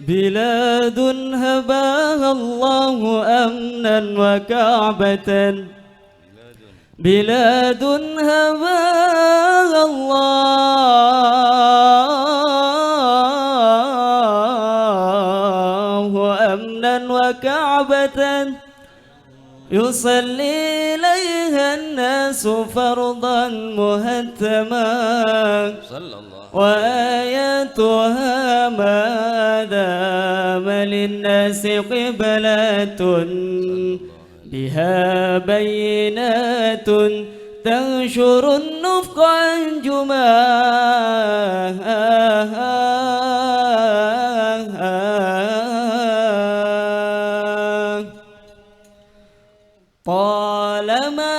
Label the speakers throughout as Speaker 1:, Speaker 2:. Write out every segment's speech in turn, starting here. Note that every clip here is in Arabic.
Speaker 1: بلاد هباها الله أمنا وكعبة بلاد هباها الله أمنا وكعبة يصلي إليها الناس فرضا مهتما وآياتها ما دام للناس قبلة بها بينات تنشر النفق أنجما طالما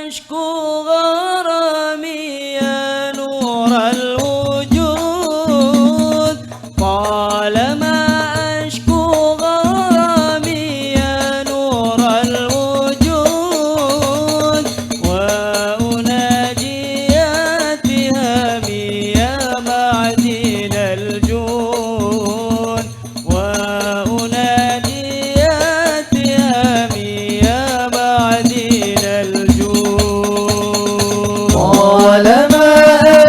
Speaker 1: أشكو غرامي يا نور الوجود طالما أشكو غرامي يا نور الوجود وأناجي يا اتهامي يا معدن الجود وأنادي يا اتهامي يا معدن الجود
Speaker 2: طالما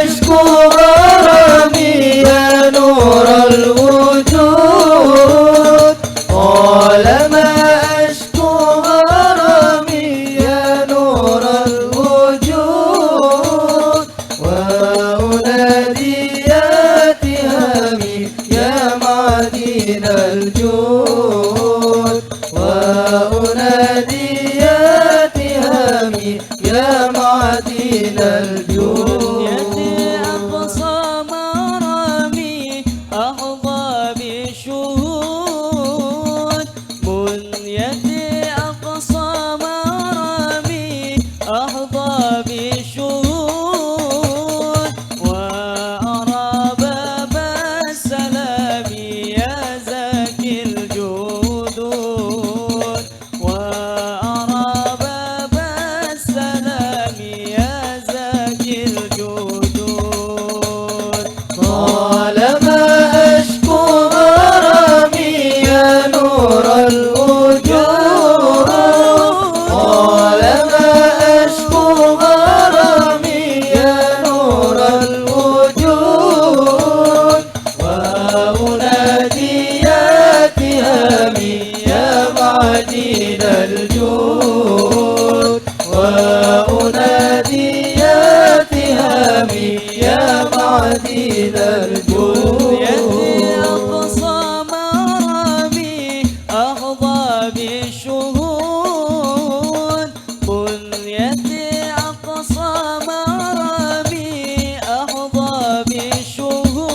Speaker 2: أشكو غرامي يا نور الوجود طالما أشكو غرامي يا نور الوجود وأنادي يا اتهامي يا معدن الجود وأنادي يا اتهامي يا معدن الجود
Speaker 1: يدي أقصى مرامي أحظى بالشهود بنيتي أقصى مرامي أحظى بالشهود وأرى باب السلام يا زكي الجود وأرى باب السلام يا زكي الجود
Speaker 2: طالما أشكو غرامي يا نور الوجود طالما أشكو غرامي يا نور الوجود وأنادي يا اتهامي يا معدن الجود وأنادي يا اتهامي يا معدن الجود
Speaker 1: يدي أقصى مرامي أحظى بالشهود بنيتي أقصى مرامي أحظى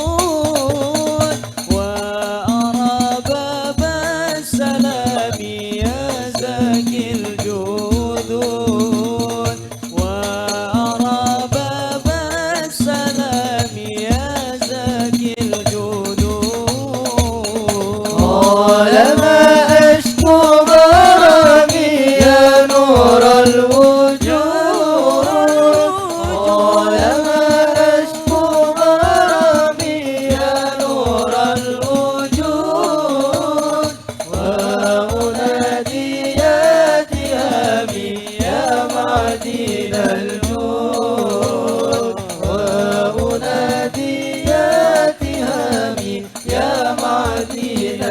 Speaker 1: بالشهود وأرى باب السلام يا زكي الجود وأرى باب السلام يا زكي الجود
Speaker 2: طالما أشكو غرامي يا نور الوجود طالما أشكو غرامي يا نور الوجود وأنادي يا اتهامي يا معدن الجود وأنادي يا اتهامي يا معدن